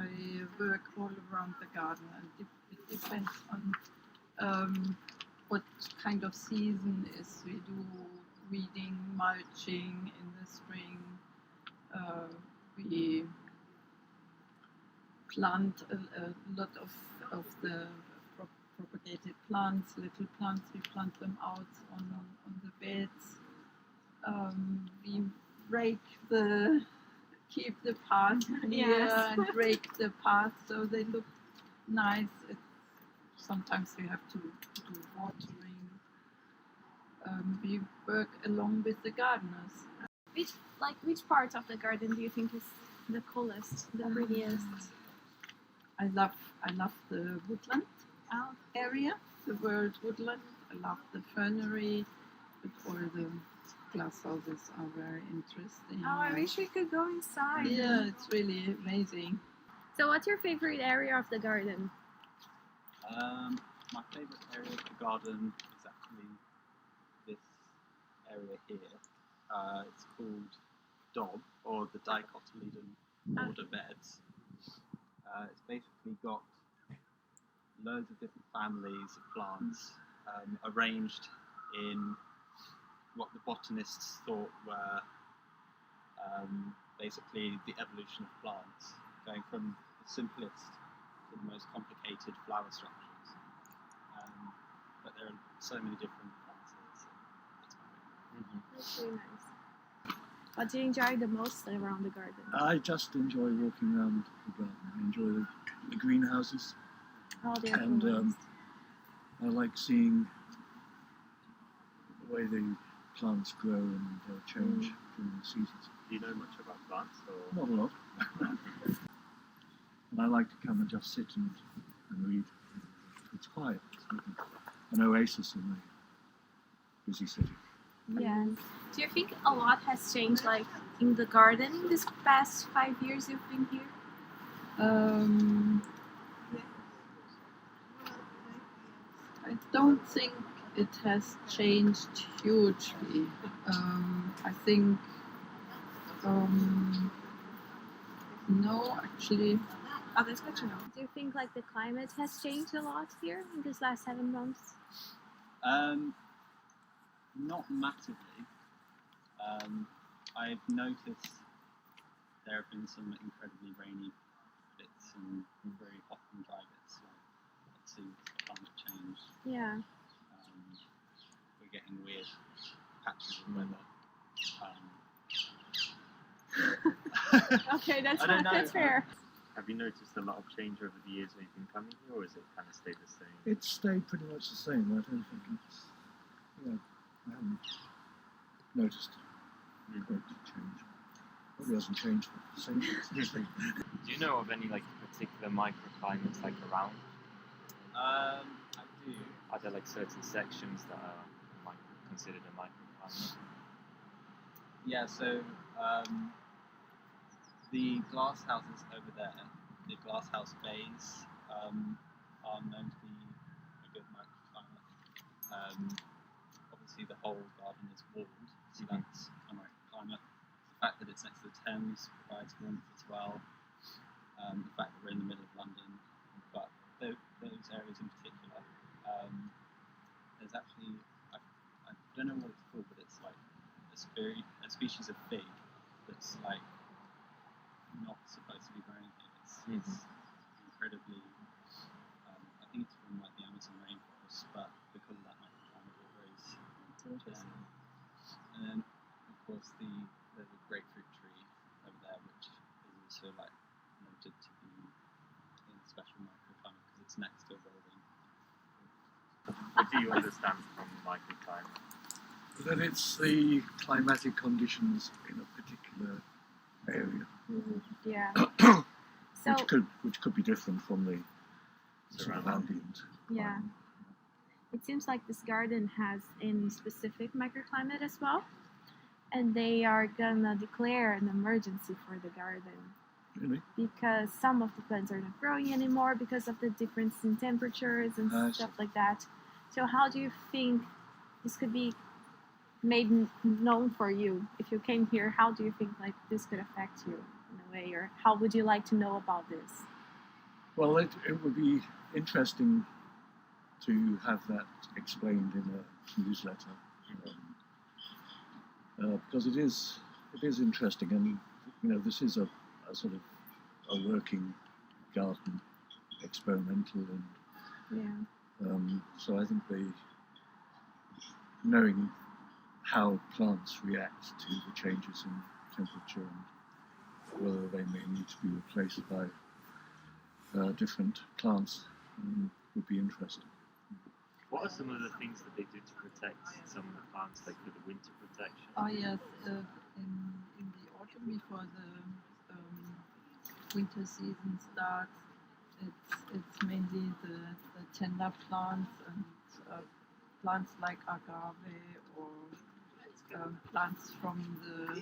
I work all around the garden, and it depends on what kind of season is. We do weeding, mulching in the spring. We plant a lot of the propagated plants, little plants. We plant them out on the beds. We keep the path clear and rake the path so they look nice. Sometimes we have to do watering. We work along with the gardeners. Which part of the garden do you think is the coolest, the prettiest? I love the woodland area, the world woodland. I love the fernery, but all the glass houses are very interesting. Oh, I wish we could go inside. Yeah, it's really amazing. So what's your favorite area of the garden? My favourite area of the garden is actually this area here. It's called DOB, or the dicotyledon border beds. It's basically got loads of different families of plants arranged in what the botanists thought were basically the evolution of plants, going from the simplest to the most complicated flower structures. But there are so many different plants here. That's really nice. What do you enjoy the most around the garden? I just enjoy walking around the garden. I enjoy the greenhouses. Oh, they're And I like seeing the way the plants grow and change during the seasons. Do you know much about plants? Or? Not a lot. And I like to come and just sit and read. It's quiet. It's like an oasis in the busy city. Yeah. Do you think a lot has changed, like in the garden, in this past 5 years you've been here? I don't think it has changed hugely. I think no, actually. Oh, that's good to know. Do you think like the climate has changed a lot here in this last 7 months? Not massively. I've noticed there have been some incredibly rainy bits and very hot and dry bits. Let's see, climate change. Yeah. We're getting weird patches of weather. Okay, that's I don't know. that's fair. Have you noticed a lot of change over the years when you've been coming here, or has it kind of stayed the same? It's stayed pretty much the same. I don't think it's. Yeah, I haven't noticed a great change. Probably hasn't changed for the same. Do you know of any like particular microclimates like around? I do. Are there like certain sections that are considered a microclimate? Yeah, so the glass houses over there, the glass house bays, are known to be a good microclimate. Obviously the whole garden is walled, so that's a microclimate. The fact that it's next to the Thames provides warmth as well. The fact that we're in the middle of London, but those areas in particular, there's actually, I don't know what it's called, but it's like a species of fig that's like not supposed to be growing here. It's incredibly, I think it's from like the Amazon rainforest, but because of that microclimate it grows. That's interesting. And then of course there's a grapefruit tree over there, which is also like noted to be in a special microclimate because it's next to a building. What do you understand from microclimate? That it's the climatic conditions in a particular area, Yeah. So which could be different from the sort of ambient. yeah, it seems like this garden has a specific microclimate as well, and they are gonna declare an emergency for the garden Really? because some of the plants are not growing anymore because of the difference in temperatures and stuff like that. So how do you think this could be made known for you if you came here? How do you think like this could affect you in a way, or how would you like to know about this? Well, it would be interesting to have that explained in a newsletter, because it is interesting, and this is a sort of a working garden, experimental, and Yeah. so I think knowing how plants react to the changes in temperature and whether they may need to be replaced by different plants would be interesting. What are some of the things that they do to protect some of the plants, like for the winter protection? Oh yes, in the autumn before the winter season starts, it's mainly the tender plants and plants like agave or plants from the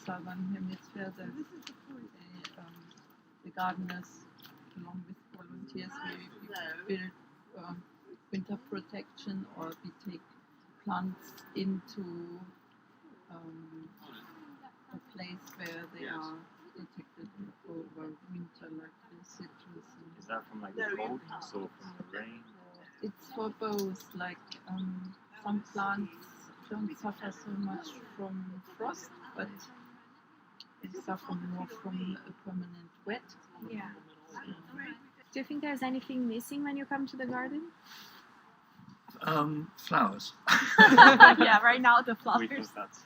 southern hemisphere. The gardeners, along with volunteers, we build winter protection, or we take plants into a place where they are protected over winter, like the citrus. Is that from like the coldness or from the rain? It's for both. Like some plants don't suffer so much from frost, but they suffer more from a permanent wet. Yeah. Do you think there's anything missing when you come to the garden? Flowers. Yeah, right now the We flowers. thought that's